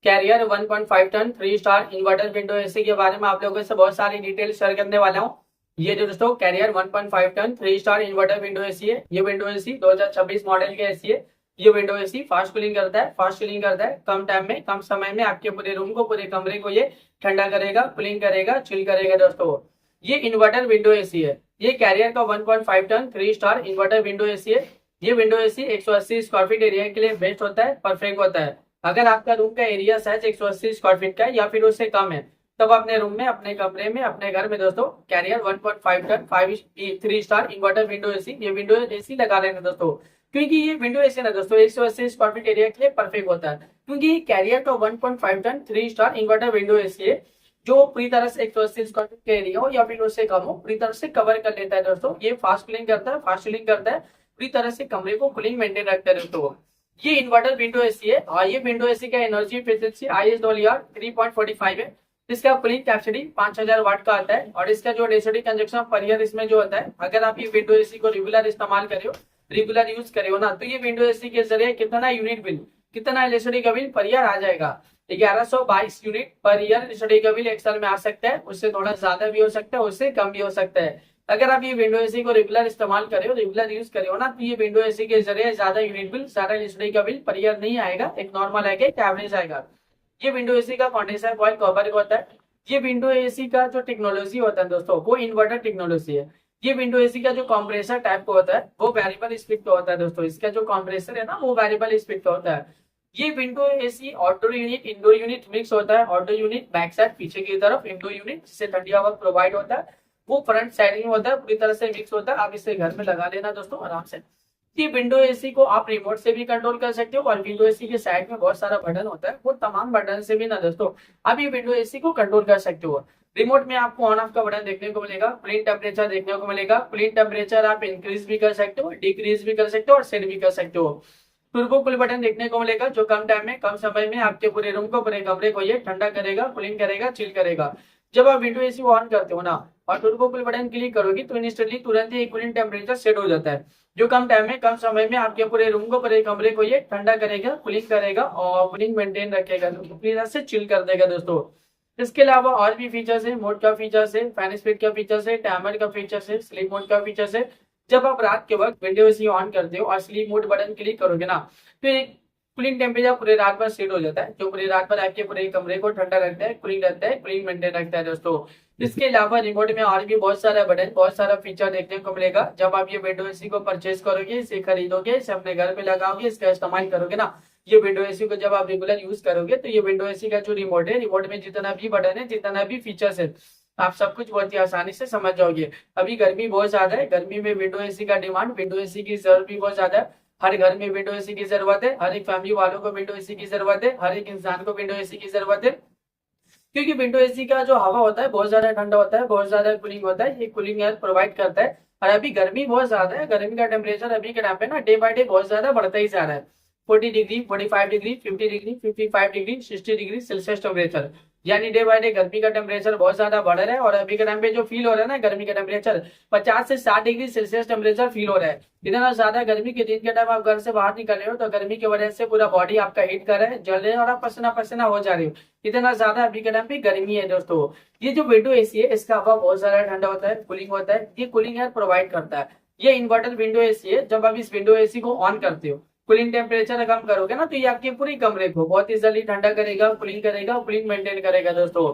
Career 1.5 ton 3 star inverter window AC के बारे में आप लोगों से बहुत सारी डिटेल शेयर करने वाला हूँ। ये जो दोस्तों Carrier 1.5 ton 3 star inverter window AC है। ये विंडो एसी 2026 मॉडल के एसी है। ये विंडो एसी फास्ट कूलिंग करता है, कम टाइम में कम समय में आपके पूरे रूम को, पूरे कमरे को ये ठंडा करेगा, कूलिंग करेगा, चिल करेगा। दोस्तों ये इन्वर्टर विंडो एसी है। ये कैरियर का 1.5 ton 3 star inverter window AC है। ये window AC 180 square feet area के लिए बेस्ट होता है, परफेक्ट होता है। अगर आपका रूम का एरिया साइज 180 स्क्वायर फीट का है या फिर उससे कम है, तब अपने रूम में, अपने कमरे में, अपने घर में दोस्तों Carrier 1.5 ton 3 star inverter window AC, ये विंडो एसी लगा लेना दोस्तों। क्योंकि ये विंडो एसी ना दोस्तों 180 स्क्वायर फीट एरिया के लिए परफेक्ट होता है। क्योंकि कैरियर का 1.5 ton 3 star inverter window AC है, जो पूरी तरह से 180 स्क्वायर फीट का एरिया हो या फिर उससे कम हो, पूरी तरह से कवर कर लेता है दोस्तों। ये फास्ट कूलिंग करता है, फास्ट कूलिंग करता है, पूरी तरह से कमरे को कूलिंग मेंटेन रखता है दोस्तों। ये इन्वर्टर विंडो एसी है और ये विंडो एसी का एनर्जी एफिशिएंसी ISWR 3.45 है। इसका कूलिंग कैपेसिटी 5000 वाट का आता है और इसका जो एलईडी कंजप्शन पर ईयर इसमें जो होता है, अगर आप ये विंडो एसी को रेगुलर इस्तेमाल करे हो, रेगुलर यूज करे हो ना, तो ये विंडो एसी के जरिए कितना यूनिट बिल, कितना एलईडी का बिल पर ईयर आ जाएगा। 1122 यूनिट पर ईयर एलईडी का बिल एक साल में आ सकता है। उससे थोड़ा ज्यादा भी हो सकता है, उससे कम भी हो सकता है। अगर आप ये विंडो एसी को रेगुलर इस्तेमाल करे हो, रेगुलर यूज करे हो ना, तो ये विंडो एसी के जरिए ज्यादा यूनिट बिल, ज्यादा एलईडी का बिल पर ईयर नहीं आएगा। एक नॉर्मल आएगा, एक एवरेज आएगा। ये विंडो एसी का कंडेंसर कॉइल कवर होता है। ये विंडो एसी का जो टेक्नोलॉजी होता है दोस्तों, वो इन्वर्टर टेक्नोलॉजी है। ये विंडो एसी का जो कंप्रेसर टाइप का होता है, वो वेरिएबल स्पीड का होता है दोस्तों। इसका जो कंप्रेसर है ना, वो वेरिएबल स्पीड का होता है। ये window AC outdoor unit, indoor unit mix होता है। आउटडोर यूनिट बैक साइड पीछे की तरफ, इंडोर यूनिट जिससे ठंडी हवा प्रोवाइड होता है, वो फ्रंट साइड में होता है, पूरी तरह से मिक्स होता है। आप इसे घर में लगा लेना दोस्तों आराम से। ये विंडो एसी को आप रिमोट से भी कंट्रोल कर सकते हो और विंडो एसी के साइड में बहुत सारा बटन होता है, वो तमाम बटन से भी ना दोस्तों आप ये विंडो एसी को कंट्रोल कर सकते हो। रिमोट में आपको ऑन ऑफ का बटन देखने को मिलेगा, कूलिंग टेम्परेचर देखने को मिलेगा। कूलिंग टेम्परेचर आप इंक्रीज भी कर सकते हो, डिक्रीज भी कर सकते हो और सेट भी कर सकते हो। टर्बो कूल बटन देखने को मिलेगा, जो कम टाइम में, कम समय में आपके पूरे रूम को, पूरे कमरे को ये ठंडा करेगा, कूलिंग करेगा, चिल करेगा। जब आप विंडो एसी ऑन करते हो ना और टर्बो कूल बटन क्लिक करोगे, तो इंस्टेंटली तुरंत ही कूलिंग टेम्परेचर सेट हो जाता है, जो कम टाइम में, कम समय में आपके पूरे रूम को, पूरे कमरे को ये ठंडा करेगा, कूलिंग करेगा और कूलिंग मेंटेन रखेगा, पूरी तरह से चिल कर देगा दोस्तों। इसके अलावा और भी फीचर्स है, मोड का फीचर्स है, फैन स्पीड का फीचर्स है, टाइमर का फीचर्स है, स्लीप मोड का फीचर्स है। जब आप रात के वक्त विंडो एसी ऑन करते हो और स्लीप मोड बटन क्लिक करोगे ना, तो एक कूलिंग टेम्परेचर पूरे रात भर सेट हो जाता है, जो पूरी रात भर आपके पूरे कमरे को ठंडा रखता है, कूलिंग रखता है, कूलिंग मेंटेन रखता है दोस्तों। इसके अलावा रिमोट में और भी बहुत सारा बटन, बहुत सारा फीचर देखने को मिलेगा। जब आप ये विंडो एसी को परचेज करोगे, इसे खरीदोगे, इसे अपने घर पे लगाओगे, इसका इस्तेमाल करोगे ना, ये विंडो एसी को जब आप रेगुलर यूज करोगे, तो ये विंडो एसी का जो रिमोट है, रिमोट में जितना भी बटन है, जितना भी फीचर्स है, आप सब कुछ बहुत ही आसानी से समझ जाओगे। अभी गर्मी बहुत ज्यादा है, गर्मी में विंडो एसी का डिमांड, विंडो एसी की जरूरत भी बहुत ज्यादा है। हर घर में विंडो एसी की जरूरत है, हर एक फैमिली वालों को विंडो एसी की जरूरत है, हर एक इंसान को विंडो एसी की जरूरत है। क्योंकि विंडो एसी का जो हवा होता है बहुत ज्यादा ठंडा होता है, बहुत ज्यादा कूलिंग होता है, ये कूलिंग एयर प्रोवाइड करता है। और अभी गर्मी बहुत ज्यादा है, गर्मी का टेम्परेचर अभी के टाइम पे ना डे बाय डे बहुत ज्यादा बढ़ता ही जा रहा है। 40 degree, 45 degree, 50 degree, 55 degree, 60 degree Celsius temperature, यानी डे बाय डे गर्मी का टेम्परेचर बहुत ज्यादा बढ़ रहा है। और अभी के टाइम पे जो फील हो रहा है ना, गर्मी का टेम्परेचर 50 से 60 डिग्री सेल्सियस टेम्परेचर फील हो रहा है। इतना ज्यादा गर्मी के दिन के टाइम आप घर से बाहर निकल रहे हो, तो गर्मी की वजह से पूरा बॉडी आपका हीट कर रहा है, जल रहे हैं और आप पसीना पसीना हो जा रहे हो। इतना ज्यादा अभी के टाइम पे गर्मी है दोस्तों। ये जो विंडो एसी है, इसका हवा बहुत ज्यादा ठंडा होता है, कूलिंग होता है, ये कूलिंग एयर प्रोवाइड करता है। ये इन्वर्टर विंडो एसी है। जब आप इस विंडो एसी को ऑन करते हो, कूलिंग टेम्परेचर कम करोगे ना, तो ये आपके पूरी कमरे को बहुत ही जल्दी ठंडा करेगा, कूलिंग करेगा, कूलिंग मेंटेन करेगा दोस्तों।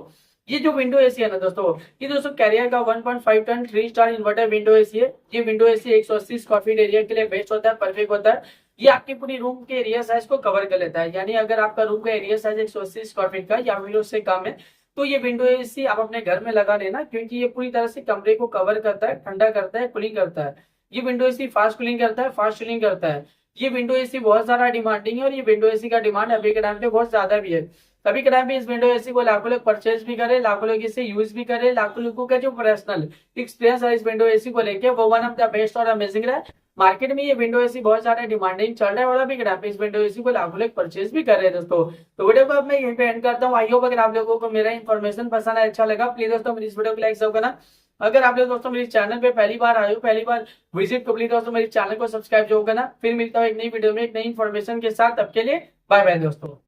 ये जो विंडो एसी है ना दोस्तों, ये दोस्तों कैरियर का 1.5 ton 3 star inverter window AC है। ये window AC 180 square feet area के लिए बेस्ट होता है, परफेक्ट होता है। ये आपके पूरी रूम के एरिया साइज को कवर कर लेता है, यानी अगर आपका रूम का एरिया साइज 180 स्क्वायर फीट का या फिर उससे कम है, तो ये विंडो एसी आप अपने घर में लगा लेना, क्योंकि ये पूरी तरह से कमरे को कवर करता है, ठंडा करता है, कूलिंग करता है। ये विंडो एसी फास्ट कूलिंग करता है, फास्ट चिलिंग करता है। ये विंडो एसी बहुत ज्यादा डिमांडिंग है और ये विंडो एसी का डिमांड अभी के टाइम पे बहुत ज्यादा भी है। अभी के टाइम पे इस विंडो एसी को लाखों लोग परचेज भी करे, लाखों लोग इसे यूज भी करे, लाखों लोगों का जो पर्सनल एक्सपीरियंस है इस विंडो एसी को लेके, वो वन ऑफ द बेस्ट और अमेजिंग रहा है। मार्केट में ये विंडो एसी बहुत ज्यादा डिमांडिंग चल रहा है और अभी के टाइम पे इस विंडो एसी को लाखों लोग परचेज भी कर रहे हैं दोस्तों। तो वीडियो को अब मैं यहीं पे एंड करता हूँ। आई होप अगर आप लोगों को मेरा इन्फॉर्मेशन पसंद है, अच्छा लगा, प्लीज दोस्तों मेरी इस वीडियो को लाइक जरूर करना। अगर आप लोग दोस्तों मेरे चैनल पे पहली बार आए हो, पहली बार विजिट कर, प्लीज दोस्तों मेरे चैनल को सब्सक्राइब जरूर करना। फिर मिलता हूँ एक नई वीडियो में एक नई इन्फॉर्मेशन के साथ। तब के लिए बाय बाय दोस्तों।